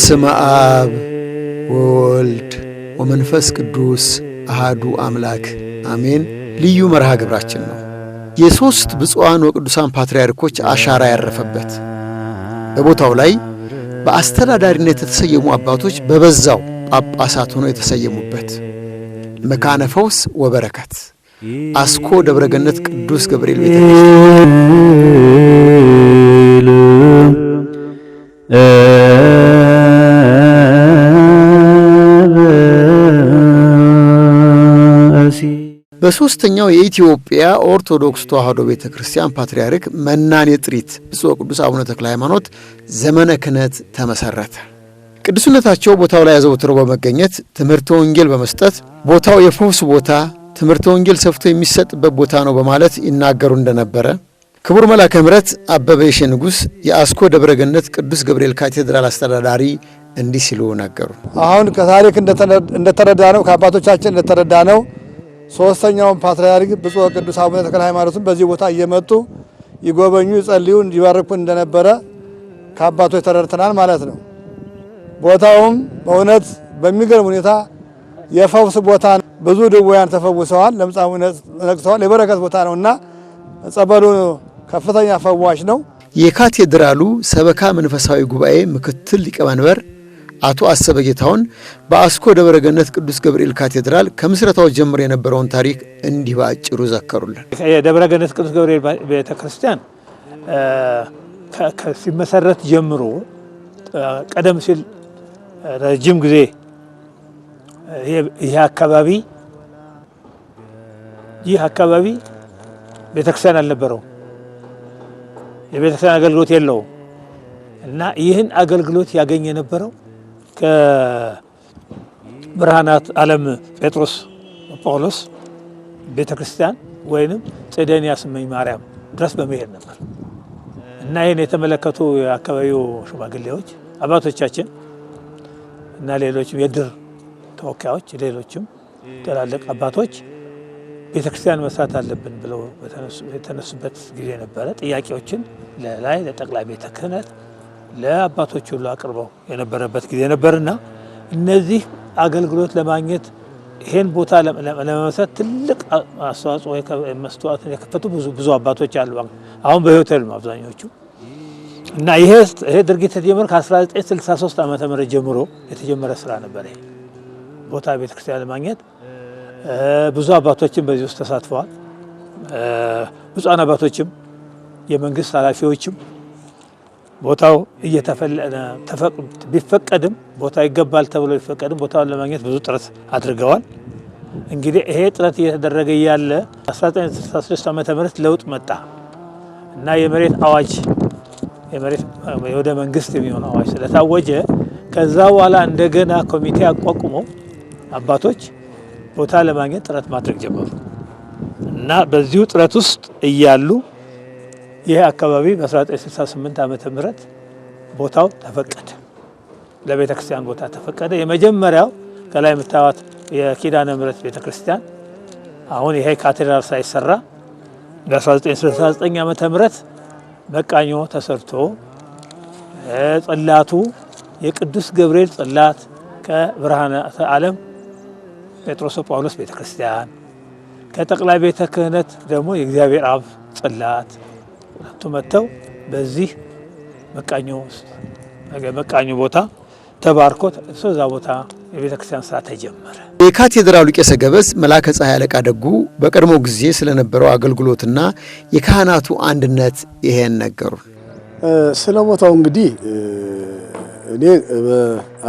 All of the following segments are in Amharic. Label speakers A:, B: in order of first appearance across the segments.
A: በስመ አብ ወወልድ ወመንፈስ ቅዱስ አሐዱ አምላክ አሜን። ልዩ መርሃ ግብራችን ነው። የሶስት ብፁዓን ወቅዱሳን ፓትርያርኮች አሻራ ያረፈበት በቦታው ላይ በአስተዳዳሪነት የተሰየሙ አባቶች በበዛው ጳጳሳት ሆነው የተሰየሙበት መካነ ፈውስ ወበረከት አስኮ ደብረገነት ቅዱስ ገብርኤል ቤተክርስቲያን በሶስተኛው የኢትዮጵያ ኦርቶዶክስ ተዋሕዶ ቤተክርስቲያን ፓትርያርክ መናኔ ጥሪት ብፁዕ ቅዱስ አቡነ ተክለ ሃይማኖት ዘመነ ክህነት ተመሰረተ። ቅዱስነታቸው ቦታው ላይ አዘውትረው በመገኘት ትምህርተ ወንጌል በመስጠት ቦታው የፈውስ ቦታ፣ ትምህርተ ወንጌል ሰፍቶ የሚሰጥበት ቦታ ነው በማለት ይናገሩ እንደነበረ ክቡር መልአከ ምሕረት አበበ የሺ ንጉሥ የአስኮ ደብረገነት ቅዱስ ገብርኤል ካቴድራል አስተዳዳሪ እንዲህ ሲሉ ነገሩ።
B: አሁን ከታሪክ እንደተረዳነው ከአባቶቻችን እንደተረዳነው ሶስተኛውን ፓትርያርክ ብፁዕ ቅዱስ አቡነ ተክለ ሃይማኖትን በዚህ ቦታ እየመጡ ይጎበኙ፣ ይጸልዩ፣ እንዲባርኩ እንደነበረ ከአባቶች ተረድተናል ማለት ነው። ቦታውም በእውነት በሚገርም ሁኔታ የፈውስ ቦታ ነው። ብዙ ድውያን ተፈውሰዋል፣ ለምጻሙ ነቅሰዋል። የበረከት ቦታ ነውና ጸበሉ ከፍተኛ ፈዋሽ ነው።
A: የካቴድራሉ ሰበካ መንፈሳዊ ጉባኤ ምክትል ሊቀመንበር አቶ አሰበ ጌታውን በአስኮ ደብረገነት ቅዱስ ገብርኤል ካቴድራል ከምስረታው ጀምሮ የነበረውን ታሪክ እንዲህ ባጭሩ ዘከሩልን።
C: የደብረገነት ቅዱስ ገብርኤል ቤተክርስቲያን ሲመሰረት ጀምሮ ቀደም ሲል ረጅም ጊዜ ይህ አካባቢ ቤተክርስቲያን አልነበረው፣ የቤተክርስቲያን አገልግሎት የለውም እና ይህን አገልግሎት ያገኘ የነበረው ከብርሃናት ዓለም ጴጥሮስ ጳውሎስ ቤተክርስቲያን ወይንም ጽደንያ ስመኝ ማርያም ድረስ በመሄድ ነበር እና ይህን የተመለከቱ የአካባቢው ሽማግሌዎች አባቶቻችን እና ሌሎችም የድር ተወካዮች ሌሎችም ትላልቅ አባቶች ቤተክርስቲያን መስራት አለብን ብለው የተነሱበት ጊዜ ነበረ። ጥያቄዎችን ለጠቅላይ ቤተ ክህነት ለአባቶች ሁሉ አቅርበው የነበረበት ጊዜ ነበርና እነዚህ አገልግሎት ለማግኘት ይሄን ቦታ ለመመስረት ትልቅ አስተዋጽኦ መስዋዕትን የከፈቱ ብዙ አባቶች አሉ። አሁን በሕይወት የሉም አብዛኞቹ እና ይሄ ድርጊት የተጀመረ ከ1963 ዓመተ ምህረት ጀምሮ የተጀመረ ስራ ነበር። ይሄ ቦታ ቤተክርስቲያን ለማግኘት ብዙ አባቶችም በዚህ ውስጥ ተሳትፈዋል። ብፁዓን አባቶችም የመንግስት ኃላፊዎችም ቦታው ቢፈቀድም ቦታ ይገባል ተብሎ ቢፈቀድም ቦታውን ለማግኘት ብዙ ጥረት አድርገዋል። እንግዲህ ይሄ ጥረት እየተደረገ ያለ 1966 ዓመተ ምህረት ለውጥ መጣ እና የመሬት አዋጅ ወደ መንግስት የሚሆን አዋጅ ስለታወጀ ከዛ በኋላ እንደገና ኮሚቴ አቋቁመው አባቶች ቦታ ለማግኘት ጥረት ማድረግ ጀመሩ እና በዚሁ ጥረት ውስጥ እያሉ ይህ አካባቢ በ1968 ዓመተ ምህረት ቦታው ተፈቀደ፣ ለቤተ ክርስቲያን ቦታ ተፈቀደ። የመጀመሪያው ከላይ የምታዩት የኪዳነ ምህረት ቤተ ክርስቲያን አሁን ይሄ ካቴድራል ሳይሰራ በ1969 ዓመተ ምህረት መቃኞ ተሰርቶ ጽላቱ የቅዱስ ገብርኤል ጽላት ከብርሃናተ ዓለም ጴጥሮስ ጳውሎስ ቤተክርስቲያን ከጠቅላይ ቤተ ክህነት ደግሞ የእግዚአብሔር አብ ጽላት መጥተው በዚህ መቃኞ ቦታ ተባርኮ እዛ ቦታ የቤተክርስቲያን ስራ ተጀመረ።
A: የካቴድራሉ ቄሰ ገበዝ መልአከ ፀሐይ አለቃ ደጉ በቀድሞ ጊዜ ስለነበረው አገልግሎትና የካህናቱ አንድነት ይሄን ነገሩ።
D: ስለ ቦታው እንግዲህ እኔ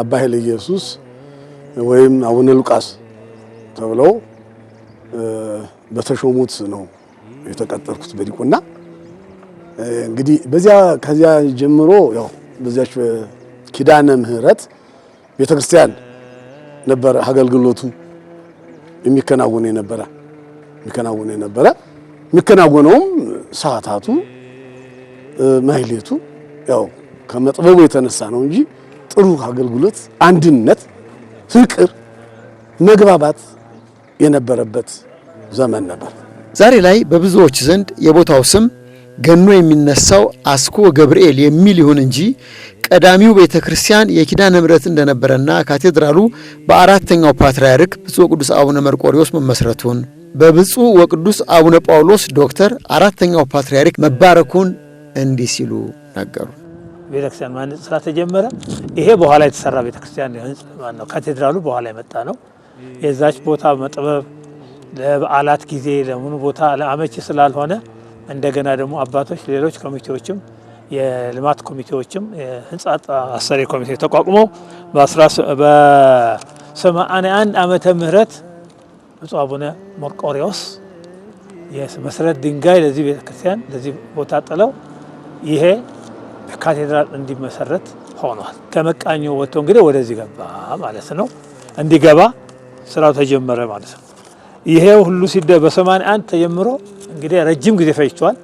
D: አባ ኃይለ ኢየሱስ ወይም አቡነ ሉቃስ ተብለው በተሾሙት ነው የተቀጠርኩት በዲቁና። እንግዲህ ከዚያ ጀምሮ ያው በዚያች ኪዳነ ምህረት ቤተክርስቲያን ነበር አገልግሎቱ የሚከናወን የነበረ የሚከናወነውም ሰዓታቱ ማህሌቱ ያው ከመጥበቡ የተነሳ ነው እንጂ ጥሩ አገልግሎት፣ አንድነት፣ ፍቅር፣ መግባባት የነበረበት ዘመን ነበር።
A: ዛሬ ላይ በብዙዎች ዘንድ የቦታው ስም ገኖ የሚነሳው አስኮ ገብርኤል የሚል ይሁን እንጂ ቀዳሚው ቤተክርስቲያን የኪዳነ ምሕረት እንደነበረና ካቴድራሉ በአራተኛው ፓትርያርክ ብፁዕ ወቅዱስ አቡነ መርቆሬዎስ መመስረቱን በብፁዕ ወቅዱስ አቡነ ጳውሎስ ዶክተር አራተኛው ፓትርያርክ መባረኩን እንዲህ ሲሉ ነገሩ።
C: ቤተክርስቲያን ማነጽ ስራ ተጀመረ። ይሄ በኋላ የተሰራ ቤተክርስቲያን ነው። ካቴድራሉ በኋላ የመጣ ነው። የዛች ቦታ መጥበብ ለበዓላት ጊዜ ለምኑ ቦታ ለአመቺ ስላልሆነ እንደገና ደግሞ አባቶች ሌሎች ኮሚቴዎችም የልማት ኮሚቴዎችም የህንጻ አሰሪ ኮሚቴ ተቋቁመው በ81 ዓመተ ምህረት ብፁዕ አቡነ መርቆሬዎስ የመሰረት ድንጋይ ለዚህ ቤተክርስቲያን ለዚህ ቦታ ጥለው ይሄ ካቴድራል እንዲመሰረት ሆኗል። ከመቃኞ ወጥቶ እንግዲህ ወደዚህ ገባ ማለት ነው። እንዲገባ ስራው ተጀመረ ማለት ነው። ይሄ ሁሉ በ81 ተጀምሮ እንግዲህ ረጅም ጊዜ ፈጅቷል።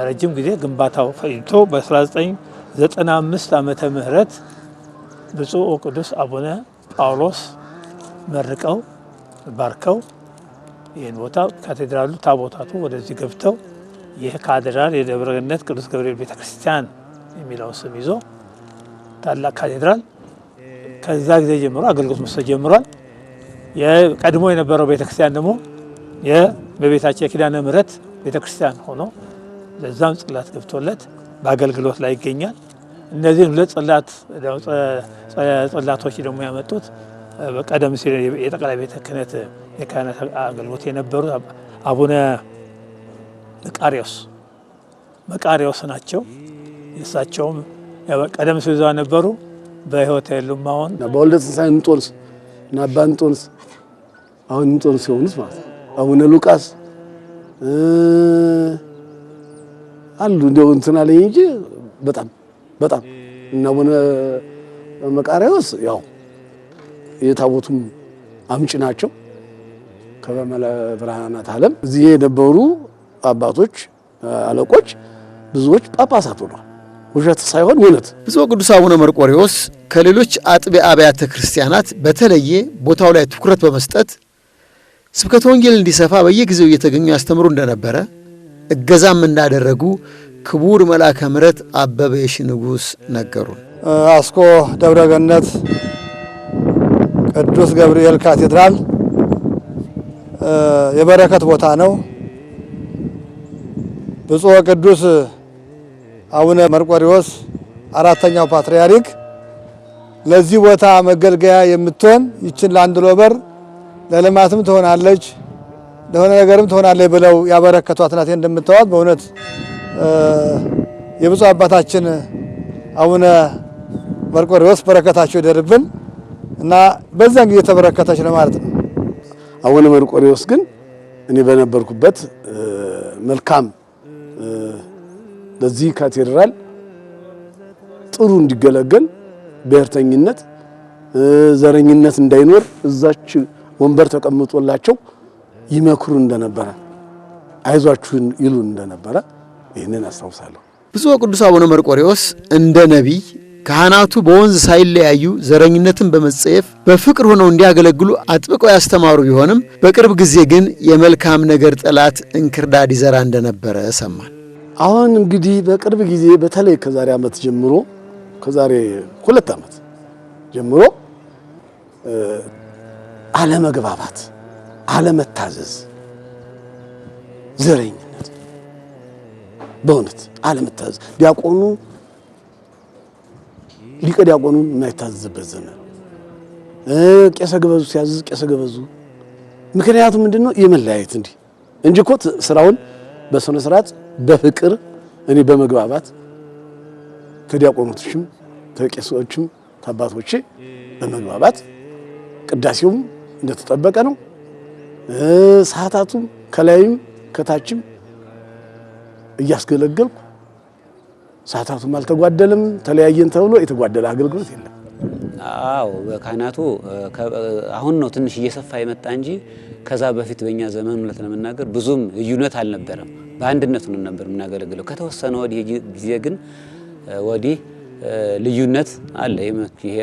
C: ረጅም ጊዜ ግንባታው ፈጅቶ በ1995 ዓመተ ምህረት ብፁዕ ወቅዱስ አቡነ ጳውሎስ መርቀው ባርከው ይህን ቦታ ካቴድራሉ ታቦታቱ ወደዚህ ገብተው ይህ ካቴድራል የደብረ ገነት ቅዱስ ገብርኤል ቤተክርስቲያን የሚለው ስም ይዞ ታላቅ ካቴድራል ከዛ ጊዜ ጀምሮ አገልግሎት መስጠት ጀምሯል። የቀድሞ የነበረው ቤተክርስቲያን ደግሞ የበቤታችን የኪዳነ ምሕረት ቤተክርስቲያን ሆኖ ለዛም ጽላት ገብቶለት በአገልግሎት ላይ ይገኛል። እነዚህ ሁለት ጽላቶች ደግሞ ያመጡት በቀደም ሲል የጠቅላይ ቤተ ክህነት የካህናት አገልግሎት የነበሩት አቡነ መቃሪዎስ ናቸው። እሳቸውም ቀደም ሲል እዛው ነበሩ፣ በህይወት የሉም። አሁን
D: በወልደ ትንሣኤ እንጦንስ እና አባ እንጦንስ አሁን እንጦንስ የሆኑት ማለት ነው። አቡነ ሉቃስ አሉ እንደው እንትና ላይ እንጂ በጣም እና አቡነ መቃሪዎስ ያው የታቦቱም አምጪ ናቸው። ከበመለ ብርሃናት ዓለም እዚህ የነበሩ አባቶች አለቆች ብዙዎች ጳጳሳት ሆነዋል። ውሸት ሳይሆን እውነት።
A: ብፁዕ ወቅዱስ አቡነ መርቆሬዎስ ከሌሎች አጥቢያ አብያተ ክርስቲያናት በተለየ ቦታው ላይ ትኩረት በመስጠት ስብከተ ወንጌል እንዲሰፋ በየጊዜው እየተገኙ ያስተምሩ እንደነበረ እገዛም እንዳደረጉ ክቡር መልአከ ምሕረት አበበ የሺ ንጉሥ ነገሩን።
B: አስኮ ደብረ ገነት ቅዱስ ገብርኤል ካቴድራል የበረከት ቦታ ነው። ብፁዕ ወቅዱስ አቡነ መርቆሬዎስ አራተኛው ፓትርያርክ ለዚህ ቦታ መገልገያ የምትሆን ይችን ለአንድ ሎበር ለልማትም ትሆናለች ለሆነ ነገርም ትሆናለች ብለው ያበረከቷት ናት። እንደምታዩት በእውነት የብፁዕ አባታችን አቡነ መርቆሬዎስ በረከታቸው ይደርብን እና በዛን ጊዜ ተበረከተች ነው ማለት ነው።
D: አቡነ መርቆሬዎስ ግን እኔ በነበርኩበት መልካም ለዚህ ካቴድራል ጥሩ እንዲገለገል ብሔርተኝነት፣ ዘረኝነት እንዳይኖር እዛች ወንበር ተቀምጦላቸው ይመክሩ እንደነበረ አይዟችሁን ይሉ እንደነበረ ይህንን አስታውሳለሁ።
A: ብፁዕ ወቅዱስ አቡነ መርቆሬዎስ እንደ ነቢይ ካህናቱ በወንዝ ሳይለያዩ ዘረኝነትን በመጸየፍ በፍቅር ሆነው እንዲያገለግሉ አጥብቀው ያስተማሩ ቢሆንም በቅርብ ጊዜ ግን የመልካም ነገር ጠላት እንክርዳድ ይዘራ እንደነበረ ሰማን።
D: አሁን እንግዲህ በቅርብ ጊዜ በተለይ ከዛሬ ዓመት ጀምሮ ከዛሬ 2 ዓመት ጀምሮ አለመግባባት፣ አለመታዘዝ፣ ዘረኝነት በእውነት አለመታዘዝ ዲያቆኑ ሊቀ ዲያቆኑን የማይታዘዝበት ዘመን ቄሰ ገበዙ ሲያዝዝ ቄሰ ገበዙ ምክንያቱ ምንድነው? የመለያየት እንጂ እኮ ስራውን በስነ ስርዓት በፍቅር እኔ በመግባባት ከዲያቆኖችም ከቄሶችም ከአባቶቼ በመግባባት ቅዳሴውም እንደተጠበቀ ነው። ሰዓታቱም ከላይም ከታችም እያስገለገልኩ ሰዓታቱም አልተጓደለም። ተለያየን ተብሎ የተጓደለ አገልግሎት የለም።
E: አዎ በካህናቱ አሁን ነው ትንሽ እየሰፋ የመጣ እንጂ ከዛ በፊት በእኛ ዘመን ማለት ለመናገር ብዙም ልዩነት አልነበረም። በአንድነት ነው ነበር የምናገለግለው። ከተወሰነ ወዲህ ጊዜ ግን ወዲህ ልዩነት አለ። ይሄ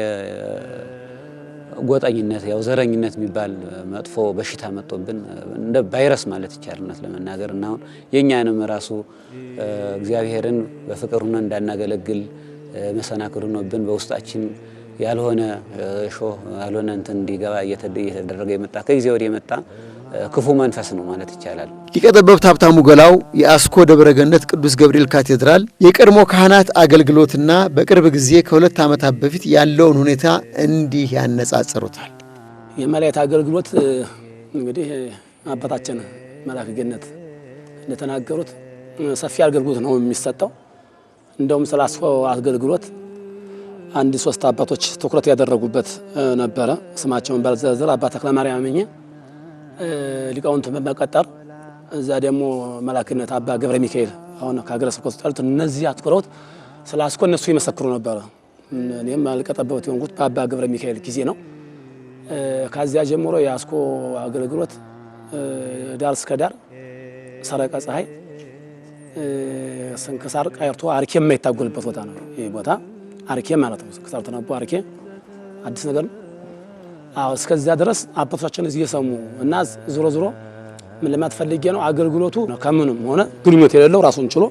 E: ጎጣኝነት ያው ዘረኝነት የሚባል መጥፎ በሽታ መጥቶብን እንደ ቫይረስ ማለት ይቻላል ለመናገር እና አሁን የኛንም ራሱ እግዚአብሔርን በፍቅር ሆነን እንዳናገለግል መሰናክሉ ነውብን በውስጣችን ያልሆነ ሾህ ያልሆነ እንትን እንዲገባ እየተደረገ የመጣ ከጊዜ ወዲህ የመጣ ክፉ መንፈስ ነው ማለት ይቻላል።
A: ሊቀ ጠበብት ሀብታሙ ገላው የአስኮ ደብረ ገነት ቅዱስ ገብርኤል ካቴድራል የቀድሞ ካህናት አገልግሎትና በቅርብ ጊዜ ከ2 ዓመታት በፊት ያለውን ሁኔታ እንዲህ ያነጻጽሩታል።
D: የመላእክት አገልግሎት እንግዲህ አባታችን መልአከ ገነት እንደተናገሩት ሰፊ አገልግሎት ነው የሚሰጠው። እንደውም ስለ አስኮ አገልግሎት አንድ 3 አባቶች ትኩረት ያደረጉበት ነበረ። ስማቸውን ባልዘረዘር አባ ተክለ ማርያም አመኘ ሊቃውንት በመቀጠር እዛ ደግሞ መላክነት አባ ገብረ ሚካኤል አሁን ከሀገረ ስብከቱ ያሉት እነዚህ አትኩረውት ስለ አስኮ እነሱ ይመሰክሩ ነበር። እኔም አልቀጠበውት የሆንኩት በአባ ገብረ ሚካኤል ጊዜ ነው። ከዚያ ጀምሮ የአስኮ አገልግሎት ዳር እስከ ዳር ሰረቀ ፀሐይ ስንክሳር ቀርቶ አርኬ የማይታጎልበት ቦታ ነው። ይሄ ቦታ አርኬ ማለት ነው። ስንክሳር ተነቦ አርኬ አዲስ ነገር ነው። አዎ እስከዚያ ድረስ አባቶቻችን እዚህ የሰሙ እና ዞሮ ዞሮ ምን ለማትፈልጌ ነው አገልግሎቱ ከምንም ሆነ ግንኙነት የሌለው ራሱን ችሎ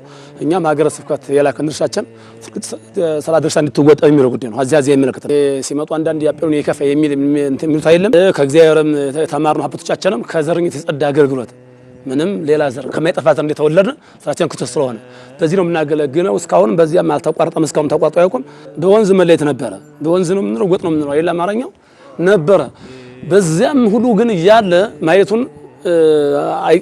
D: እኛም ሀገረ ስብከት የላከን ድርሻችን ስራ ድርሻ እንድትወጣ የሚለው ጉዳይ ነው። አዚያ ይመለከታል። ሲመጡ አንዳንድ ያጴሩን የከፋ የሚሉት አይደለም። ከእግዚአብሔርም ተማርነው አባቶቻችንም ከዘረኝነት የጸዳ አገልግሎት ምንም ሌላ ዘር ከማይጠፋ ዘር እንደተወለደ ስራችን ክርስቶስ ስለሆነ በዚህ ነው የምናገለግለው። እስካሁን በዚያም አልተቋረጠም። እስካሁን ተቋርጦ አያውቅም። በወንዝ መለየት ነበረ። በወንዝ ነው የምንለው፣ ጎጥ ነው የምንለው አይደል? አማርኛው ነበረ። በዚያም ሁሉ ግን እያለ ማየቱን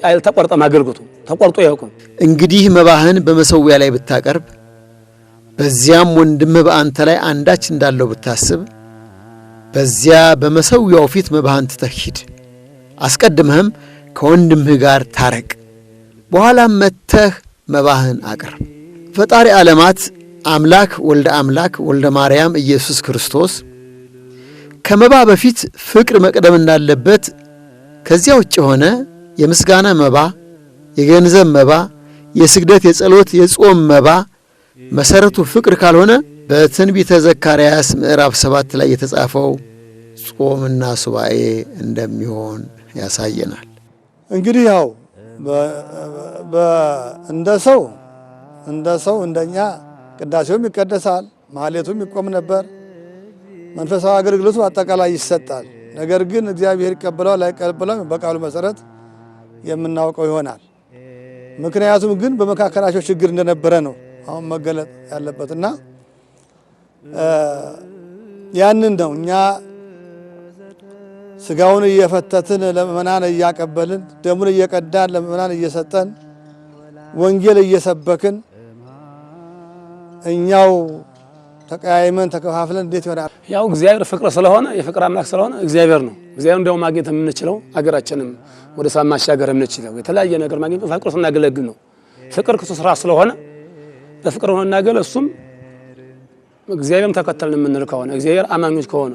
D: አልተቋረጠም። አገልግሎቱ ተቋርጦ አያውቅም።
A: እንግዲህ መባህን በመሰዊያ ላይ ብታቀርብ በዚያም ወንድምህ በአንተ ላይ አንዳች እንዳለው ብታስብ በዚያ በመሰዊያው ፊት መባህን ትተህ ሂድ። አስቀድመህም ከወንድምህ ጋር ታረቅ። በኋላም መጥተህ መባህን አቅርብ። ፈጣሪ ዓለማት አምላክ ወልደ ማርያም ኢየሱስ ክርስቶስ ከመባ በፊት ፍቅር መቅደም እንዳለበት ከዚያ ውጭ ሆነ የምስጋና መባ፣ የገንዘብ መባ፣ የስግደት፣ የጸሎት፣ የጾም መባ መሰረቱ ፍቅር ካልሆነ በትንቢተ ዘካርያስ ምዕራፍ 7 ላይ የተጻፈው ጾምና ሱባኤ እንደሚሆን ያሳየናል።
B: እንግዲህ ያው እንደ ሰው እንደኛ ቅዳሴውም ይቀደሳል፣ ማህሌቱም ይቆም ነበር። መንፈሳዊ አገልግሎቱ አጠቃላይ ይሰጣል። ነገር ግን እግዚአብሔር ይቀበለው ላይቀበለው በቃሉ መሰረት የምናውቀው ይሆናል። ምክንያቱም ግን በመካከላቸው ችግር እንደነበረ ነው አሁን መገለጥ ያለበትና ያንን ነው እኛ ስጋውን እየፈተትን ለምእመናን እያቀበልን ደሙን እየቀዳን ለምእመናን እየሰጠን ወንጌል እየሰበክን እኛው ተቀያይመን ተከፋፍለን እንዴት ይሆናል?
D: ያው እግዚአብሔር ፍቅር ስለሆነ የፍቅር አምላክ ስለሆነ እግዚአብሔር ነው። እግዚአብሔር እንደው ማግኘት የምንችለው ሀገራችንም ወደ ሰላም ማሻገር የምንችለው የተለያየ ነገር ማግኘት ፍቅር ስናገለግል ነው። ፍቅር ክርስቶስ ራስ ስለሆነ በፍቅር ሆነን እናገል። እሱም እግዚአብሔርም ተከተልን የምንል ከሆነ እግዚአብሔር አማኞች ከሆነ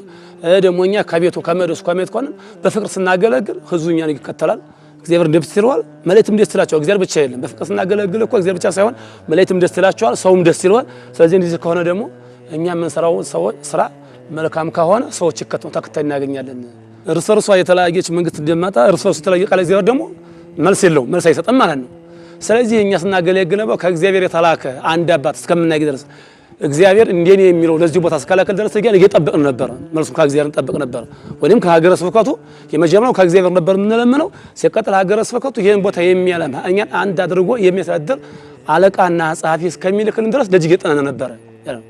D: ደግሞ እኛ ከቤቱ ከመድረሱ ከመት ከሆነ በፍቅር ስናገለግል ህዝቡ እኛን ይከተላል። እግዚአብሔር ደስ ይለዋል፣ መላእክትም ደስ ይላቸዋል። እግዚአብሔር ብቻ አይደለም፣ በፍቅር ስናገለግል እኮ እግዚአብሔር ብቻ ሳይሆን መላእክትም ደስ ይላቸዋል፣ ሰውም ደስ ይለዋል። ስለዚህ እንደዚህ ከሆነ ደግሞ እኛ የምንሰራው ሰዎች ስራ መልካም ከሆነ ሰዎች ይከተሉ ተከታይ እናገኛለን። እርስ በርሷ የተለያየች መንግስት እንደማታ እርስ በርሷ የተለያየ ቃል እግዚአብሔር ደግሞ መልስ የለውም፣ መልስ አይሰጥም ማለት ነው። ስለዚህ እኛ ስናገለግል ነው ከእግዚአብሔር የተላከ አንድ አባት እስከምናገኝ ድረስ እግዚአብሔር እንደኔ የሚለው ለዚህ ቦታ እስካላከል ድረስ እየጠበቅን ነበር። መልሱም ከእግዚአብሔር እንጠብቅ ነበር። ወይም ከሀገረ ስብከቱ የመጀመሪያው ከእግዚአብሔር ነበር የምንለምነው። ሲቀጥል ሀገረ ስብከቱ ይሄን ቦታ የሚያለማ እኛን አንድ አድርጎ የሚያስተዳድር አለቃና ጸሐፊ እስከሚልክልን ድረስ ደጅ እየጠናን ነበር።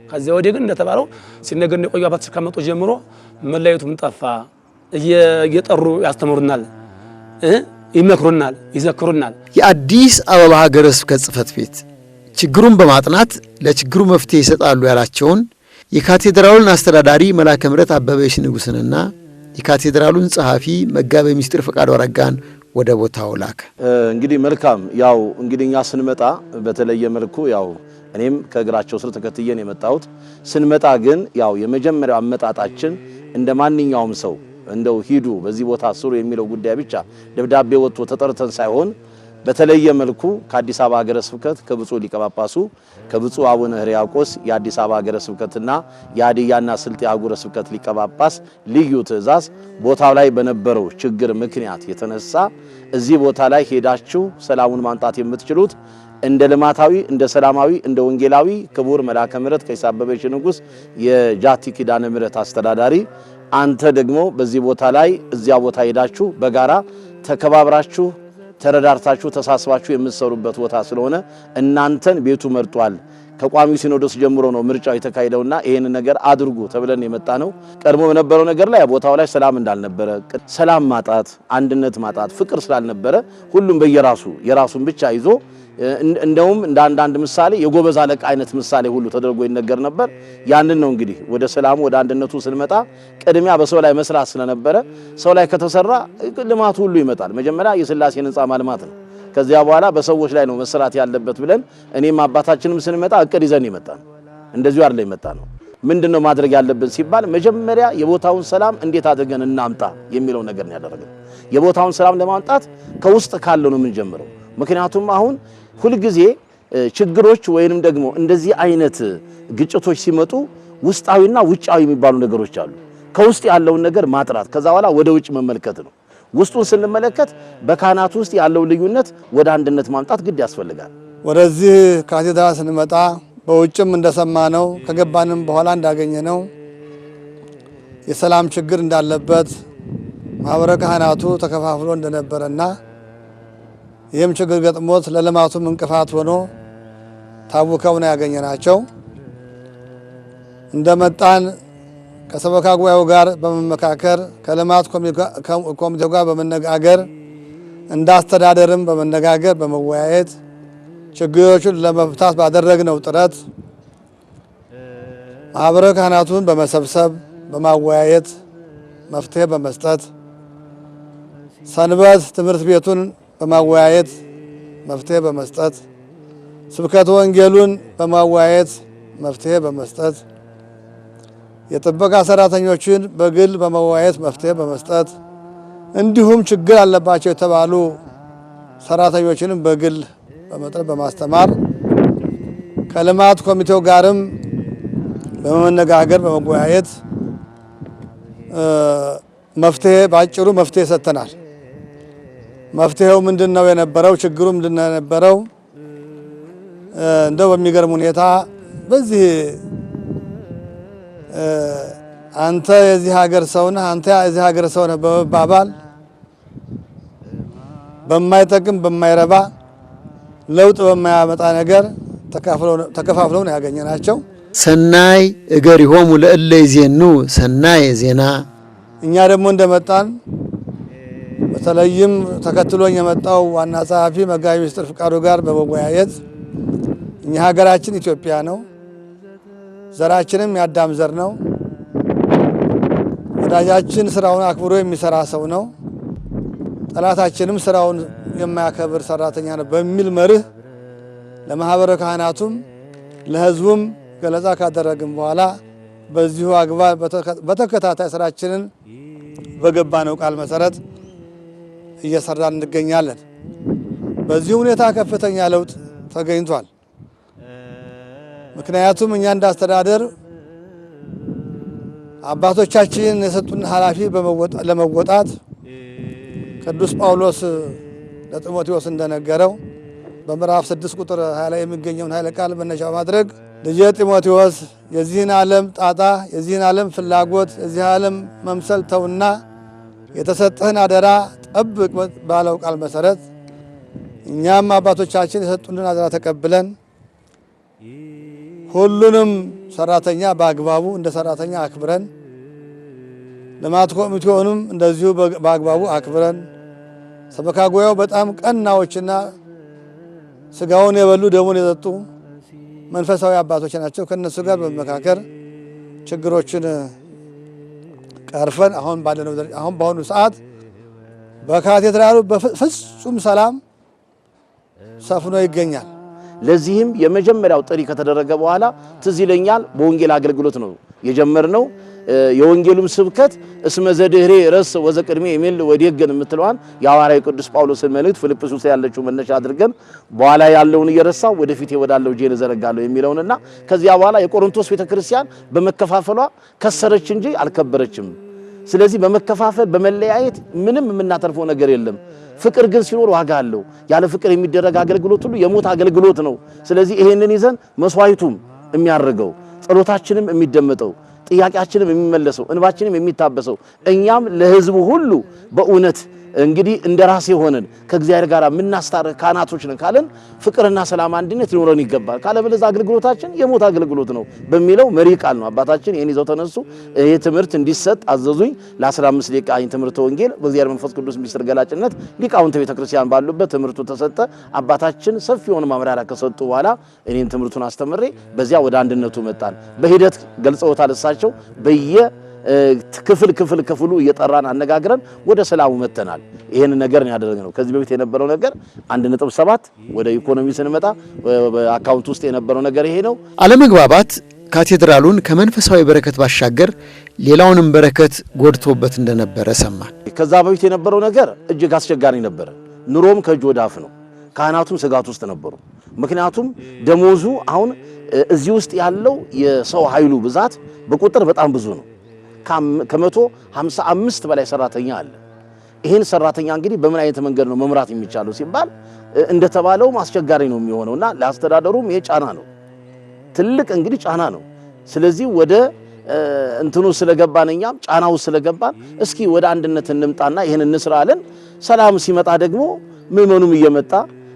D: ከዚያ ወዲህ ግን እንደተባለው ሲነገር የቆዩ አባቶች ከመጡ ጀምሮ መለያየቱም ጠፋ። እየጠሩ ያስተምሩናል፣ ይመክሩናል፣ ይዘክሩናል።
A: የአዲስ አበባ ሀገረ ስብከት ጽሕፈት ቤት ችግሩን በማጥናት ለችግሩ መፍትሄ ይሰጣሉ ያላቸውን የካቴድራሉን አስተዳዳሪ መላከ ምሕረት አበበሽ ንጉስንና የካቴድራሉን ጸሐፊ መጋቤ ምስጢር ፈቃዱ አረጋን ወደ ቦታው ላከ።
F: እንግዲህ መልካም ያው እንግዲህ እኛ ስንመጣ በተለየ መልኩ ያው እኔም ከእግራቸው ስር ተከትየን የመጣሁት። ስንመጣ ግን ያው የመጀመሪያው አመጣጣችን እንደማንኛውም ሰው እንደው ሂዱ በዚህ ቦታ ስሩ የሚለው ጉዳይ ብቻ ደብዳቤ ወጥቶ ተጠርተን ሳይሆን በተለየ መልኩ ከአዲስ አበባ ሀገረ ስብከት ከብፁዕ ሊቀ ጳጳሱ ከብፁዕ አቡነ ሕርያቆስ የአዲስ አበባ ሀገረ ስብከትና የሀዲያና ስልጤ አህጉረ ስብከት ሊቀ ጳጳስ ልዩ ትእዛዝ ቦታው ላይ በነበረው ችግር ምክንያት የተነሳ እዚህ ቦታ ላይ ሄዳችሁ ሰላሙን ማምጣት የምትችሉት እንደ ልማታዊ እንደ ሰላማዊ እንደ ወንጌላዊ ክቡር መልአከ ምሕረት ቀሲስ አበበ ንጉሥ የጃቲ ኪዳነ ምሕረት አስተዳዳሪ አንተ ደግሞ በዚህ ቦታ ላይ እዚያ ቦታ ሄዳችሁ በጋራ ተከባብራችሁ ተረዳርታችሁ ተሳስባችሁ የምትሰሩበት ቦታ ስለሆነ እናንተን ቤቱ መርጧል። ከቋሚው ሲኖዶስ ጀምሮ ነው ምርጫው የተካሄደውና ይሄን ነገር አድርጉ ተብለን የመጣ ነው። ቀድሞ በነበረው ነገር ላይ ቦታው ላይ ሰላም እንዳልነበረ፣ ሰላም ማጣት፣ አንድነት ማጣት፣ ፍቅር ስላልነበረ ሁሉም በየራሱ የራሱን ብቻ ይዞ እንደውም እንደ አንዳንድ ምሳሌ የጎበዝ አለቃ አይነት ምሳሌ ሁሉ ተደርጎ ይነገር ነበር። ያንን ነው እንግዲህ ወደ ሰላሙ ወደ አንድነቱ ስንመጣ ቅድሚያ በሰው ላይ መስራት ስለነበረ ሰው ላይ ከተሰራ ልማቱ ሁሉ ይመጣል። መጀመሪያ የሥላሴን ሕንጻ ማልማት ነው። ከዚያ በኋላ በሰዎች ላይ ነው መስራት ያለበት ብለን እኔም አባታችንም ስንመጣ እቅድ ይዘን ይመጣል። እንደዚሁ አይደለም ይመጣ ነው። ምንድነው ማድረግ ያለብን ሲባል መጀመሪያ የቦታውን ሰላም እንዴት አድርገን እናምጣ የሚለው ነገር ነው ያደረግነው። የቦታውን ሰላም ለማምጣት ከውስጥ ካለው ነው የምንጀምረው። ምክንያቱም አሁን ሁልጊዜ ችግሮች ወይንም ደግሞ እንደዚህ አይነት ግጭቶች ሲመጡ ውስጣዊና ውጫዊ የሚባሉ ነገሮች አሉ። ከውስጥ ያለውን ነገር ማጥራት ከዛ በኋላ ወደ ውጭ መመልከት ነው። ውስጡን ስንመለከት በካህናቱ ውስጥ ያለው ልዩነት ወደ አንድነት ማምጣት ግድ ያስፈልጋል።
B: ወደዚህ ካቴድራል ስንመጣ በውጭም እንደሰማነው ከገባንም በኋላ እንዳገኘነው የሰላም ችግር እንዳለበት ማህበረ ካህናቱ ተከፋፍሎ እንደነበረና ይህም ችግር ገጥሞት ለልማቱም እንቅፋት ሆኖ ታውከው ነው ያገኘናቸው። እንደመጣን ከሰበካ ጉባኤው ጋር በመመካከር ከልማት ኮሚቴው ጋር በመነጋገር እንዳስተዳደርም በመነጋገር በመወያየት ችግሮቹን ለመፍታት ባደረግነው ጥረት ማህበረ ካህናቱን በመሰብሰብ በማወያየት መፍትሄ በመስጠት ሰንበት ትምህርት ቤቱን በማወያየት መፍትሄ በመስጠት ስብከተ ወንጌሉን በማወያየት መፍትሄ በመስጠት የጥበቃ ሰራተኞችን በግል በመወያየት መፍትሄ በመስጠት እንዲሁም ችግር አለባቸው የተባሉ ሰራተኞችንም በግል በመጥራት በማስተማር ከልማት ኮሚቴው ጋርም በመነጋገር በመወያየት መፍትሄ ባጭሩ መፍትሄ ሰጥተናል። መፍትሄው ምንድነው የነበረው? ችግሩ ምንድነው የነበረው? እንደው በሚገርም ሁኔታ በዚህ አንተ የዚህ ሀገር ሰው ነህ፣ አንተ የዚህ ሀገር ሰው ነህ በመባባል በማይጠቅም በማይረባ ለውጥ በማያመጣ ነገር ተከፋፍለው ነው ያገኘናቸው።
A: ሰናይ እገሪሆሙ ለእለ ይዜኑ ሰናይ ዜና።
B: እኛ ደግሞ እንደመጣን በተለይም ተከትሎኝ የመጣው ዋና ጸሐፊ መጋቢ ምስጢር ፍቃዱ ጋር በመወያየት እኛ ሀገራችን ኢትዮጵያ ነው፣ ዘራችንም የአዳም ዘር ነው፣ ወዳጃችን ስራውን አክብሮ የሚሰራ ሰው ነው፣ ጠላታችንም ስራውን የማያከብር ሰራተኛ ነው በሚል መርህ ለማህበረ ካህናቱም ለሕዝቡም ገለጻ ካደረግን በኋላ በዚሁ አግባብ በተከታታይ ስራችንን በገባነው ቃል መሰረት እየሰራን እንገኛለን። በዚህ ሁኔታ ከፍተኛ ለውጥ ተገኝቷል። ምክንያቱም እኛ እንዳስተዳደር አባቶቻችን የሰጡን ኃላፊ ለመወጣት ቅዱስ ጳውሎስ ለጢሞቴዎስ እንደነገረው በምዕራፍ 6 ቁጥር 20 ላይ የሚገኘውን ኃይለ ቃል መነሻ ማድረግ ልጄ ጢሞቴዎስ የዚህን ዓለም ጣጣ፣ የዚህን ዓለም ፍላጎት፣ የዚህ ዓለም መምሰል ተውና የተሰጠህን አደራ ጠብቅ ባለው ቃል መሰረት እኛም አባቶቻችን የሰጡንን አደራ ተቀብለን ሁሉንም ሰራተኛ በአግባቡ እንደ ሰራተኛ አክብረን ልማት ኮሚቴውንም እንደዚሁ በአግባቡ አክብረን ሰበካ ጉባኤው በጣም ቀናዎችና ስጋውን የበሉ ደሙን የጠጡ መንፈሳዊ አባቶች ናቸው። ከነሱ ጋር በመመካከር ችግሮችን ቀርፈን አሁን በአሁኑ ሰዓት በካቴድራሉ በፍጹም ሰላም ሰፍኖ ይገኛል።
F: ለዚህም የመጀመሪያው ጥሪ ከተደረገ በኋላ ትዝ ይለኛል በወንጌል አገልግሎት ነው የጀመርነው። የወንጌሉም ስብከት እስመ ዘድህሬ ረስ ወዘቅድሜ የሚል ወዲየገን የምትለዋን የሐዋርያው ቅዱስ ጳውሎስን መልእክት ፊልጵስዩስ ያለችው መነሻ አድርገን በኋላ ያለውን እየረሳው ወደፊት ወዳለው እጄን ዘረጋለሁ የሚለውንና ከዚያ በኋላ የቆሮንቶስ ቤተክርስቲያን በመከፋፈሏ ከሰረች እንጂ አልከበረችም። ስለዚህ በመከፋፈል በመለያየት ምንም የምናተርፈው ነገር የለም። ፍቅር ግን ሲኖር ዋጋ አለው። ያለ ፍቅር የሚደረግ አገልግሎት ሁሉ የሞት አገልግሎት ነው። ስለዚህ ይሄንን ይዘን መስዋዕቱም የሚያርገው ጸሎታችንም የሚደመጠው ጥያቄያችንም የሚመለሰው እንባችንም የሚታበሰው እኛም ለሕዝቡ ሁሉ በእውነት እንግዲህ እንደራሴ ሆነን ከእግዚአብሔር ጋር ምናስታርቅ ካህናቶች ነን ካለን ፍቅርና ሰላም አንድነት ሊኖረን ይገባል። ካለበለዚያ አገልግሎታችን የሞት አገልግሎት ነው በሚለው መሪ ቃል ነው አባታችን ይሄን ይዘው ተነሱ። ይሄ ትምህርት እንዲሰጥ አዘዙኝ። ለ15 ደቂቃ ትምህርተ ወንጌል በእግዚአብሔር መንፈስ ቅዱስ ሚስጥር ገላጭነት ሊቃውንተ ቤተክርስቲያን ባሉበት ትምህርቱ ተሰጠ። አባታችን ሰፊ የሆነ ማብራሪያ ከሰጡ በኋላ እኔን ትምህርቱን አስተምሬ በዚያ ወደ አንድነቱ መጣን። በሂደት ገልጸውታል እሳቸው ክፍሉ እየጠራን አነጋግረን ወደ ሰላሙ መተናል። ይሄን ነገር ነው ያደረግነው። ከዚህ በፊት የነበረው ነገር 1.7 ወደ ኢኮኖሚ ስንመጣ በአካውንት ውስጥ የነበረው ነገር ይሄ ነው።
A: አለመግባባት ካቴድራሉን ከመንፈሳዊ በረከት ባሻገር ሌላውንም በረከት ጎድቶበት እንደነበረ ሰማን።
F: ከዛ በፊት የነበረው ነገር እጅግ አስቸጋሪ ነበር። ኑሮም ከእጅ ወደ አፍ ነው። ካህናቱም ስጋት ውስጥ ነበሩ። ምክንያቱም ደሞዙ አሁን እዚህ ውስጥ ያለው የሰው ኃይሉ ብዛት በቁጥር በጣም ብዙ ነው። ከ155 በላይ ሰራተኛ አለ። ይሄን ሰራተኛ እንግዲህ በምን አይነት መንገድ ነው መምራት የሚቻለው ሲባል እንደተባለው አስቸጋሪ ነው የሚሆነውና ለአስተዳደሩም ይሄ ጫና ነው። ትልቅ እንግዲህ ጫና ነው። ስለዚህ ወደ እንትኑ ስለገባን እኛም ጫናው ስለገባን እስኪ ወደ አንድነት እንምጣና ይሄን እንስራለን። ሰላም ሲመጣ ደግሞ ምእመኑም እየመጣ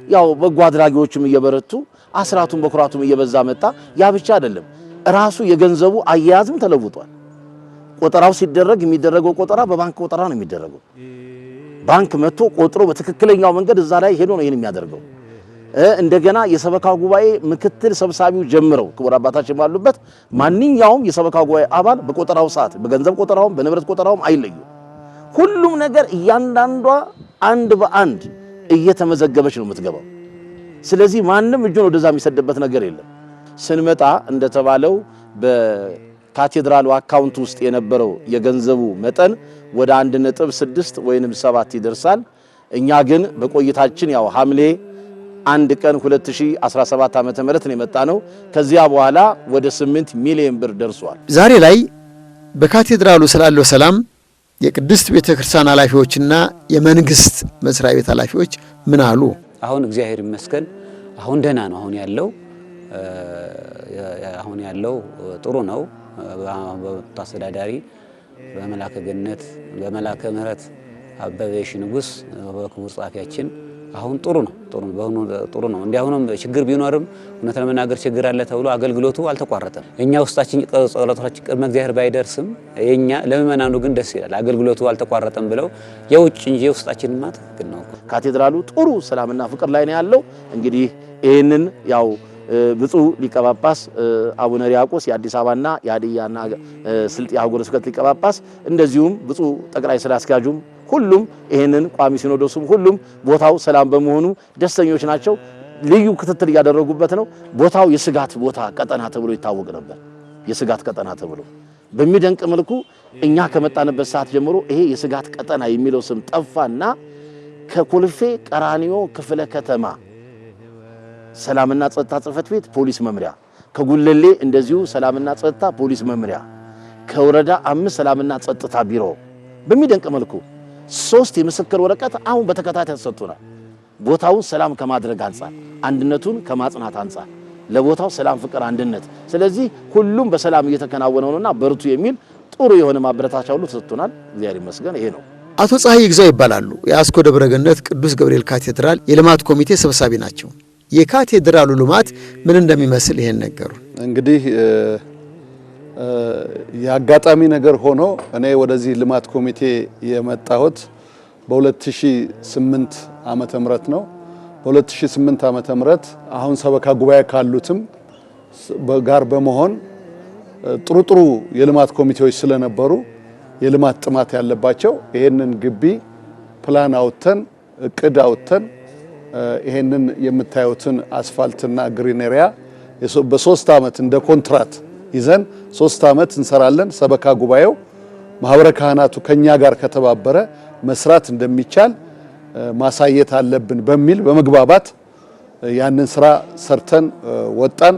F: ያው በጎ አድራጊዎችም እየበረቱ አስራቱም በኩራቱም እየበዛ መጣ። ያ ብቻ አይደለም፣ ራሱ የገንዘቡ አያያዝም ተለውጧል። ቆጠራው ሲደረግ የሚደረገው ቆጠራ በባንክ ቆጠራ ነው የሚደረገው። ባንክ መጥቶ ቆጥሮ በትክክለኛው መንገድ እዛ ላይ ሄዶ ነው ይሄን የሚያደርገው። እንደገና የሰበካው ጉባኤ ምክትል ሰብሳቢው ጀምረው ክቡር አባታችን ባሉበት ማንኛውም የሰበካው ጉባኤ አባል በቆጠራው ሰዓት በገንዘብ ቆጠራውም በንብረት ቆጠራውም አይለዩ። ሁሉም ነገር እያንዳንዷ አንድ በአንድ እየተመዘገበች ነው የምትገባው። ስለዚህ ማንም እጁን ወደዛ የሚሰድበት ነገር የለም። ስንመጣ እንደተባለው ካቴድራሉ አካውንት ውስጥ የነበረው የገንዘቡ መጠን ወደ 1.6 ወይንም 7 ይደርሳል። እኛ ግን በቆይታችን ያው ሐምሌ 1 ቀን 2017 ዓመተ ምህረት ነው የመጣ ነው። ከዚያ በኋላ ወደ 8 ሚሊዮን ብር ደርሷል።
A: ዛሬ ላይ በካቴድራሉ ስላለው ሰላም የቅድስት ቤተክርስቲያን ኃላፊዎችና የመንግስት መስሪያ ቤት ኃላፊዎች ምን አሉ?
E: አሁን እግዚአብሔር ይመስገን አሁን ደህና ነው። አሁን ያለው ጥሩ ነው። በመጡት አስተዳዳሪ በመላከ ገነት በመላከ ምህረት አበበሽ ንጉስ በክቡር ጻፊያችን አሁን ጥሩ ነው። እንዲያውም ችግር ቢኖርም እውነት ለመናገር ችግር አለ ተብሎ አገልግሎቱ አልተቋረጠም። እኛ ውስጣችን ጸሎታችን ቅድመ እግዚአብሔር ባይደርስም የኛ ለምእመናኑ ግን ደስ ይላል። አገልግሎቱ አልተቋረጠም ብለው የውጭ እንጂ ውስጣችን ማለት ግን ነው።
F: ካቴድራሉ ጥሩ ሰላምና ፍቅር ላይ ነው ያለው። እንግዲህ ይሄንን ያው ብፁዕ ሊቀ ጳጳስ አቡነ ሪያቆስ የአዲስ አበባና የሀዲያና ስልጤ ሀገረ ስብከት ሊቀ ጳጳስ እንደዚሁም ብፁዕ ጠቅላይ ስራ አስኪያጁም ሁሉም ይሄንን ቋሚ ሲኖዶሱም ሁሉም ቦታው ሰላም በመሆኑ ደስተኞች ናቸው። ልዩ ክትትል እያደረጉበት ነው። ቦታው የስጋት ቦታ ቀጠና ተብሎ ይታወቅ ነበር። የስጋት ቀጠና ተብሎ በሚደንቅ መልኩ እኛ ከመጣንበት ሰዓት ጀምሮ ይሄ የስጋት ቀጠና የሚለው ስም ጠፋና ከኮልፌ ቀራኒዮ ክፍለ ከተማ ሰላምና ጸጥታ ጽሕፈት ቤት ፖሊስ መምሪያ፣ ከጉለሌ እንደዚሁ ሰላምና ጸጥታ ፖሊስ መምሪያ፣ ከወረዳ 5 ሰላምና ጸጥታ ቢሮ በሚደንቅ መልኩ 3 የምስክር ወረቀት አሁን በተከታታይ ተሰጥቶናል። ቦታውን ሰላም ከማድረግ አንጻር፣ አንድነቱን ከማጽናት አንጻር ለቦታው ሰላም፣ ፍቅር፣ አንድነት ስለዚህ ሁሉም በሰላም እየተከናወነ ነውና በርቱ የሚል ጥሩ የሆነ ማበረታቻ ሁሉ ተሰጥቶናል። እግዚአብሔር ይመስገን። ይሄ ነው።
A: አቶ ፀሐይ ይግዛው ይባላሉ። የአስኮ ደብረ ገነት ቅዱስ ገብርኤል ካቴድራል የልማት ኮሚቴ ሰብሳቢ ናቸው። የካቴድራሉ ልማት ምን እንደሚመስል ይሄን ነገሩ።
G: እንግዲህ የአጋጣሚ ነገር ሆኖ እኔ ወደዚህ ልማት ኮሚቴ የመጣሁት በ2008 ዓመተ ምህረት ነው። በ2008 ዓመተ ምህረት አሁን ሰበካ ጉባኤ ካሉትም ጋር በመሆን ጥሩ የልማት ኮሚቴዎች ስለነበሩ የልማት ጥማት ያለባቸው ይሄንን ግቢ ፕላን አውጥተን እቅድ አውጥተን ይሄንን የምታዩትን አስፋልትና ግሪን ኤሪያ በ3 ዓመት እንደ ኮንትራት ይዘን 3 ዓመት እንሰራለን። ሰበካ ጉባኤው ማህበረ ካህናቱ ከኛ ጋር ከተባበረ መስራት እንደሚቻል ማሳየት አለብን በሚል በመግባባት ያንን ስራ ሰርተን ወጣን።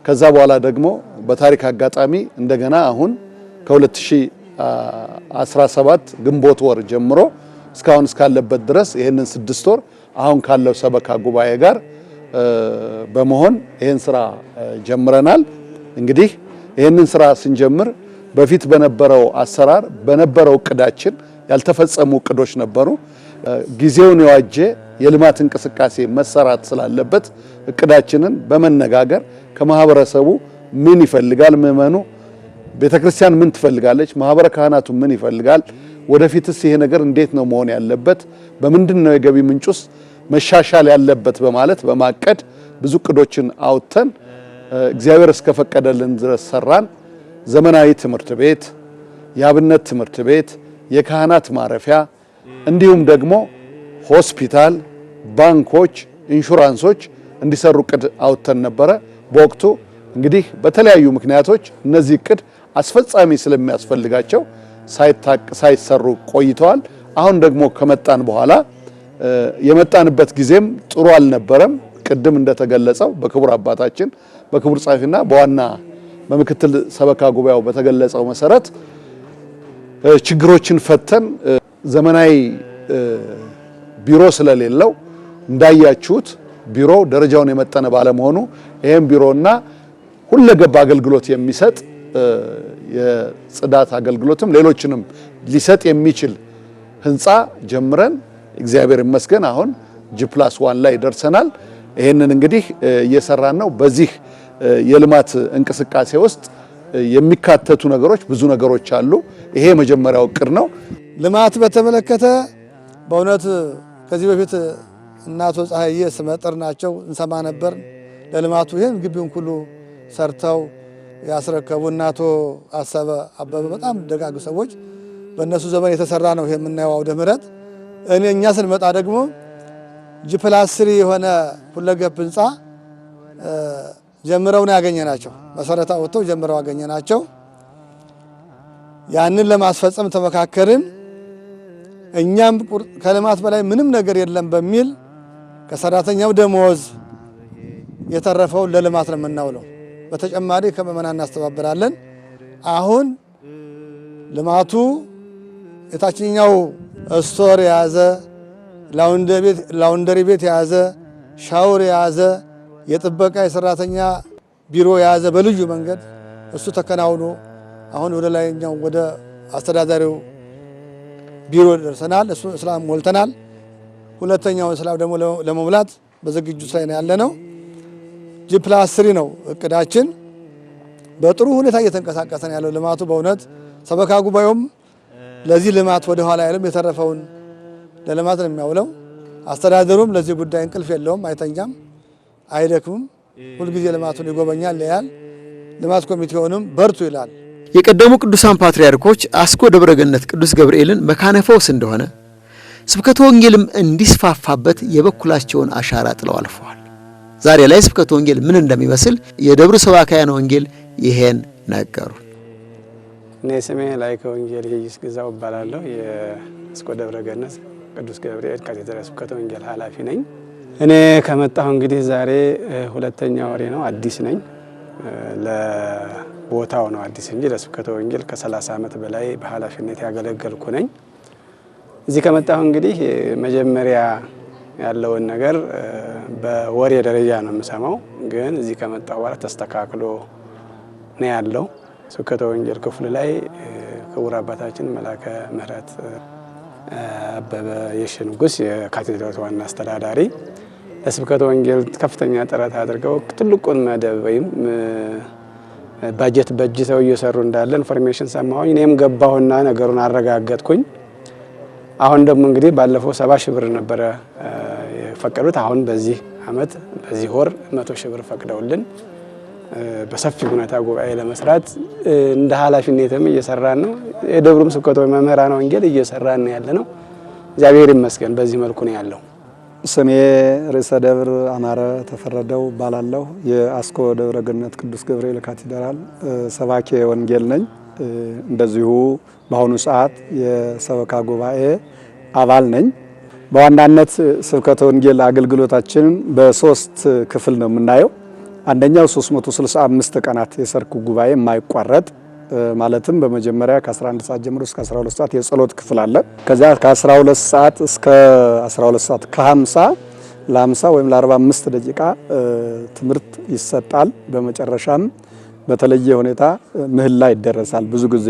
G: ከዛ በኋላ ደግሞ በታሪክ አጋጣሚ እንደገና አሁን ከ2017 ግንቦት ወር ጀምሮ እስካሁን እስካለበት ድረስ ይሄንን 6 ወር አሁን ካለው ሰበካ ጉባኤ ጋር በመሆን ይሄን ስራ ጀምረናል። እንግዲህ ይሄንን ስራ ስንጀምር በፊት በነበረው አሰራር በነበረው እቅዳችን ያልተፈጸሙ እቅዶች ነበሩ። ጊዜውን የዋጀ የልማት እንቅስቃሴ መሰራት ስላለበት እቅዳችንን በመነጋገር ከማህበረሰቡ ምን ይፈልጋል፣ ምእመኑ ቤተክርስቲያን ምን ትፈልጋለች፣ ማህበረ ካህናቱ ምን ይፈልጋል፣ ወደፊትስ ይሄ ነገር እንዴት ነው መሆን ያለበት፣ በምንድነው የገቢ ምንጩስ መሻሻል ያለበት በማለት በማቀድ ብዙ እቅዶችን አውጥተን እግዚአብሔር እስከፈቀደልን ድረስ ሰራን። ዘመናዊ ትምህርት ቤት፣ የአብነት ትምህርት ቤት፣ የካህናት ማረፊያ እንዲሁም ደግሞ ሆስፒታል፣ ባንኮች፣ ኢንሹራንሶች እንዲሰሩ እቅድ አውጥተን ነበረ። በወቅቱ እንግዲህ በተለያዩ ምክንያቶች እነዚህ እቅድ አስፈጻሚ ስለሚያስፈልጋቸው ሳይሰሩ ቆይተዋል። አሁን ደግሞ ከመጣን በኋላ የመጣንበት ጊዜም ጥሩ አልነበረም። ቅድም እንደተገለጸው በክቡር አባታችን በክቡር ጻፊና በዋና በምክትል ሰበካ ጉባኤው በተገለጸው መሰረት ችግሮችን ፈተን ዘመናዊ ቢሮ ስለሌለው እንዳያችሁት ቢሮ ደረጃውን የመጠነ ባለመሆኑ ይሄን ቢሮና ሁለገብ አገልግሎት የሚሰጥ የጽዳት አገልግሎትም ሌሎችንም ሊሰጥ የሚችል ህንፃ ጀምረን እግዚአብሔር ይመስገን አሁን G+1 ላይ ደርሰናል። ይሄንን እንግዲህ እየሰራን ነው። በዚህ የልማት እንቅስቃሴ ውስጥ የሚካተቱ ነገሮች ብዙ ነገሮች አሉ። ይሄ መጀመሪያው እቅድ ነው።
B: ልማት በተመለከተ በእውነት ከዚህ በፊት እናቶ ፀሐዬ ስመጥር ናቸው እንሰማ ነበር። ለልማቱ ይሄን ግቢውን ሁሉ ሰርተው ያስረከቡ እናቶ አሰበ አበበ በጣም ደጋግ ሰዎች በእነሱ ዘመን የተሰራ ነው ይሄ የምናየው አውደ ምሕረት። እኛ ስንመጣ ደግሞ G+3 የሆነ ሁለገብ ህንፃ ጀምረው ነው ያገኘናቸው። መሰረታ ወጥተው ጀምረው ያገኘናቸው። ያንን ለማስፈጸም ተመካከርን። እኛም ከልማት በላይ ምንም ነገር የለም በሚል ከሰራተኛው ደሞዝ የተረፈው ለልማት ነው የምናውለው። በተጨማሪ ከምዕመናን እናስተባብራለን። አሁን ልማቱ የታችኛው ስቶር የያዘ ላውንደሪ ቤት የያዘ ሻወር የያዘ የጥበቃ የሰራተኛ ቢሮ የያዘ በልዩ መንገድ እሱ ተከናውኖ አሁን ወደ ላይኛው ወደ አስተዳዳሪው ቢሮ ደርሰናል። እሱ እስላም ሞልተናል። ሁለተኛው እስላም ደግሞ ለመሙላት በዝግጅት ላይ ነው ያለነው። G+3 ነው እቅዳችን። በጥሩ ሁኔታ እየተንቀሳቀሰን ያለው ልማቱ በእውነት ሰበካ ጉባኤውም ለዚህ ልማት ወደ ኋላ ያለም የተረፈውን ለልማት ነው የሚያውለው። አስተዳደሩም ለዚህ ጉዳይ እንቅልፍ የለውም፣ አይተኛም፣ አይደክምም። ሁልጊዜ ልማቱን ይጎበኛል፣ ያያል። ልማት ኮሚቴውንም በርቱ ይላል።
A: የቀደሙ ቅዱሳን ፓትርያርኮች አስኮ ደብረ ገነት ቅዱስ ገብርኤልን መካነ ፈውስ እንደሆነ ስብከተ ወንጌልም እንዲስፋፋበት የበኩላቸውን አሻራ ጥለው አልፈዋል። ዛሬ ላይ ስብከተ ወንጌል ምን እንደሚመስል የደብሩ ሰባካያን ወንጌል ይሄን ነገሩ።
H: እኔ ስሜ ላይከ ወንጌል ይይስ ግዛው እባላለሁ። የአስኮ ደብረ ገነት ቅዱስ ገብርኤል ካቴድራል ስብከተ ወንጌል ኃላፊ ነኝ። እኔ ከመጣሁ እንግዲህ ዛሬ ሁለተኛ ወሬ ነው። አዲስ ነኝ። ለቦታው ነው አዲስ እንጂ ለስብከተ ወንጌል ከ30 ዓመት በላይ በኃላፊነት ያገለገልኩ ነኝ። እዚህ ከመጣሁ እንግዲህ መጀመሪያ ያለውን ነገር በወሬ ደረጃ ነው የምሰማው፣ ግን እዚህ ከመጣሁ በኋላ ተስተካክሎ ነው ያለው። ስብከተ ወንጌል ክፍሉ ላይ ክቡር አባታችን መላከ ምሕረት አበበ የሽንጉስ የካቴድራል ዋና አስተዳዳሪ ለስብከተ ወንጌል ከፍተኛ ጥረት አድርገው ትልቁን መደብ ወይም ባጀት በጅተው እየሰሩ እንዳለ ኢንፎርሜሽን ሰማሁኝ። እኔም ገባሁና ነገሩን አረጋገጥኩኝ። አሁን ደግሞ እንግዲህ ባለፈው 70 ሺህ ብር ነበረ የፈቀዱት። አሁን በዚህ አመት በዚህ ወር 100 ሺህ ብር ፈቅደውልን በሰፊ ሁኔታ ጉባኤ ለመስራት እንደ ኃላፊነትም እየሰራን ነው። የደብሩም ስብከተ መምህራን ወንጌል እየሰራን ያለ ነው። እግዚአብሔር ይመስገን በዚህ መልኩ ነው ያለው።
B: ስሜ ርዕሰ ደብር አማረ ተፈረደው ባላለሁ የአስኮ ደብረ ገነት ቅዱስ ገብርኤል ካቴድራል ሰባኬ ወንጌል ነኝ። እንደዚሁ በአሁኑ ሰዓት የሰበካ ጉባኤ አባል ነኝ። በዋናነት ስብከተ ወንጌል አገልግሎታችንን በሶስት ክፍል ነው የምናየው። አንደኛው 365 ቀናት የሰርክ ጉባኤ የማይቋረጥ ማለትም በመጀመሪያ ከ11 ሰዓት ጀምሮ እስከ 12 ሰዓት የጸሎት ክፍል አለ። ከዚያ ከ12 ሰዓት እስከ 12 ሰዓት ከ50 ለ50 ወይም ለ45 ደቂቃ ትምህርት ይሰጣል። በመጨረሻም በተለየ ሁኔታ ምህላ ይደረሳል። ብዙ ጊዜ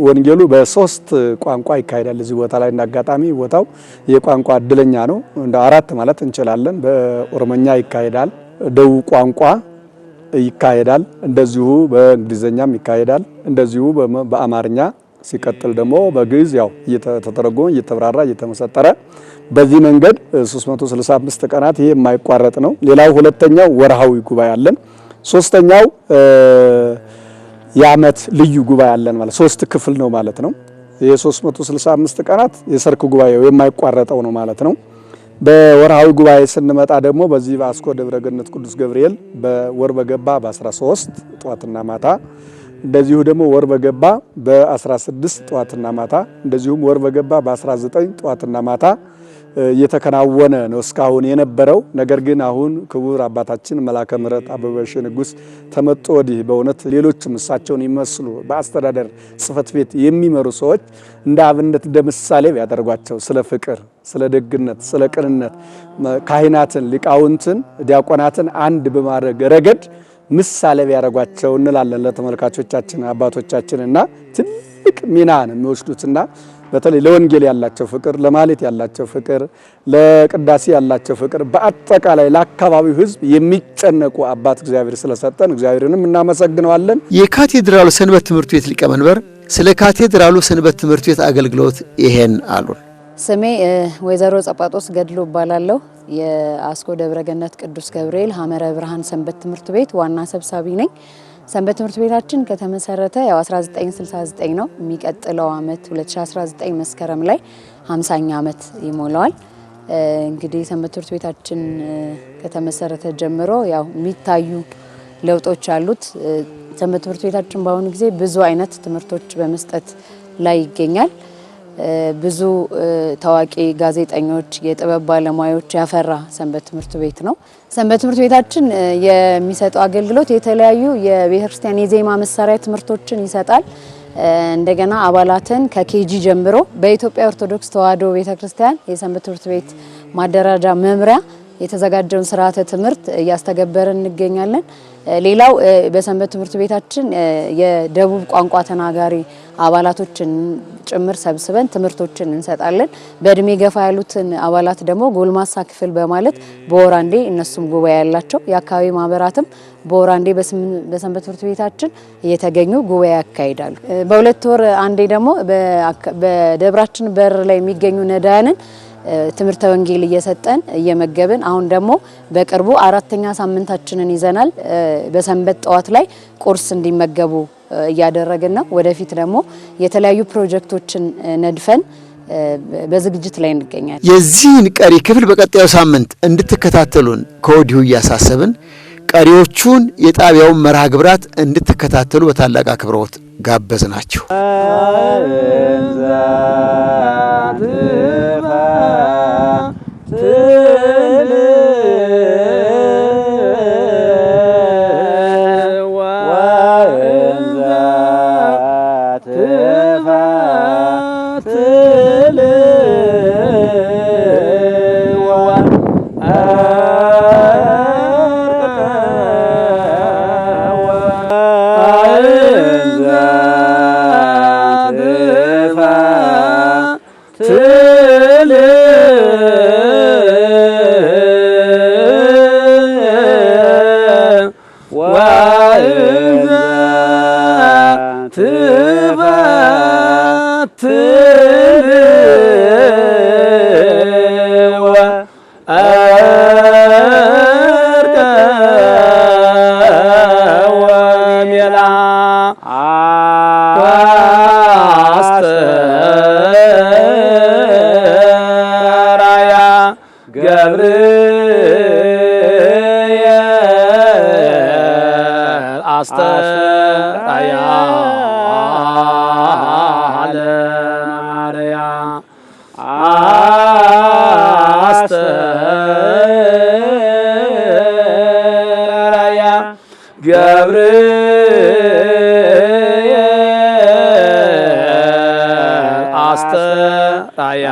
B: ወንጌሉ በሶስት ቋንቋ ይካሄዳል። እዚህ ቦታ ላይ እንዳጋጣሚ ቦታው የቋንቋ እድለኛ ነው። እንደ አራት ማለት እንችላለን። በኦሮሞኛ ይካሄዳል፣ ደቡብ ቋንቋ ይካሄዳል፣ እንደዚሁ በእንግሊዘኛም ይካሄዳል፣ እንደዚሁ በአማርኛ ሲቀጥል ደግሞ በግዕዝ ያው እየተተረጎመ እየተብራራ እየተመሰጠረ በዚህ መንገድ 365 ቀናት ይሄ የማይቋረጥ ነው። ሌላው ሁለተኛው ወርሃዊ ጉባኤ አለን። ሶስተኛው የዓመት ልዩ ጉባኤ አለን ማለት ሶስት ክፍል ነው ማለት ነው። የ365 ቀናት የሰርክ ጉባኤው የማይቋረጠው ነው ማለት ነው። በወርሃዊ ጉባኤ ስንመጣ ደግሞ በዚህ በአስኮ ደብረ ገነት ቅዱስ ገብርኤል በወር በገባ በ13 ጧትና ማታ፣ እንደዚሁ ደግሞ ወር በገባ በ16 ጧትና ማታ፣ እንደዚሁም ወር በገባ በ19 ጧትና ማታ እየተከናወነ ነው እስካሁን የነበረው። ነገር ግን አሁን ክቡር አባታችን መላከ ምሕረት አበበ እሸ ንጉሥ ተመጡ ወዲህ በእውነት ሌሎችም እሳቸውን ይመስሉ በአስተዳደር ጽሕፈት ቤት የሚመሩ ሰዎች እንደ አብነት እንደ ምሳሌ ቢያደርጓቸው ስለ ፍቅር፣ ስለ ደግነት፣ ስለ ቅንነት ካህናትን፣ ሊቃውንትን፣ ዲያቆናትን አንድ በማድረግ ረገድ ምሳሌ ቢያደርጓቸው እንላለን ለተመልካቾቻችን አባቶቻችንና ትልቅ ሚና ነው የሚወስዱትና በተለይ ለወንጌል ያላቸው ፍቅር፣ ለማለት ያላቸው ፍቅር፣ ለቅዳሴ ያላቸው ፍቅር፣ በአጠቃላይ ለአካባቢው ሕዝብ የሚጨነቁ አባት እግዚአብሔር ስለሰጠን እግዚአብሔርንም እናመሰግነዋለን።
A: የካቴድራሉ ሰንበት ትምህርት ቤት ሊቀመንበር ስለ ካቴድራሉ ሰንበት ትምህርት ቤት አገልግሎት ይሄን አሉን።
I: ስሜ ወይዘሮ ጸጳጦስ ገድሉ እባላለሁ። የአስኮ ደብረ ገነት ቅዱስ ገብርኤል ሐመረ ብርሃን ሰንበት ትምህርት ቤት ዋና ሰብሳቢ ነኝ። ሰንበት ትምህርት ቤታችን ከተመሰረተ ያው 1969 ነው። የሚቀጥለው አመት 2019 መስከረም ላይ 50ኛ አመት ይሞላዋል። እንግዲህ ሰንበት ትምህርት ቤታችን ከተመሰረተ ጀምሮ ያው የሚታዩ ለውጦች አሉት። ሰንበት ትምህርት ቤታችን በአሁኑ ጊዜ ብዙ አይነት ትምህርቶች በመስጠት ላይ ይገኛል። ብዙ ታዋቂ ጋዜጠኞች፣ የጥበብ ባለሙያዎች ያፈራ ሰንበት ትምህርት ቤት ነው። ሰንበት ትምህርት ቤታችን የሚሰጠው አገልግሎት የተለያዩ የቤተክርስቲያን የዜማ መሳሪያ ትምህርቶችን ይሰጣል። እንደገና አባላትን ከኬጂ ጀምሮ በኢትዮጵያ ኦርቶዶክስ ተዋሕዶ ቤተክርስቲያን የሰንበት ትምህርት ቤት ማደራጃ መምሪያ የተዘጋጀውን ስርዓተ ትምህርት እያስተገበርን እንገኛለን። ሌላው በሰንበት ትምህርት ቤታችን የደቡብ ቋንቋ ተናጋሪ አባላቶችን ጭምር ሰብስበን ትምህርቶችን እንሰጣለን። በእድሜ ገፋ ያሉትን አባላት ደግሞ ጎልማሳ ክፍል በማለት በወር አንዴ እነሱም ጉባኤ ያላቸው የአካባቢ ማህበራትም በወር አንዴ በሰንበት ትምህርት ቤታችን እየተገኙ ጉባኤ ያካሂዳሉ። በሁለት ወር አንዴ ደግሞ በደብራችን በር ላይ የሚገኙ ነዳያንን ትምህርተ ወንጌል እየሰጠን እየመገብን አሁን ደግሞ በቅርቡ 4ኛ ሳምንታችንን ይዘናል። በሰንበት ጠዋት ላይ ቁርስ እንዲመገቡ እያደረግን ነው። ወደፊት ደግሞ የተለያዩ ፕሮጀክቶችን ነድፈን በዝግጅት ላይ እንገኛለን።
A: የዚህን ቀሪ ክፍል በቀጣዩ ሳምንት እንድትከታተሉን ከወዲሁ እያሳሰብን ቀሪዎቹን የጣቢያውን መርሃ ግብራት እንድትከታተሉ በታላቅ አክብሮት ጋበዝናችሁ።
J: ገብረ
D: ማርያም አስተራያ ገብርኤል አስተራያ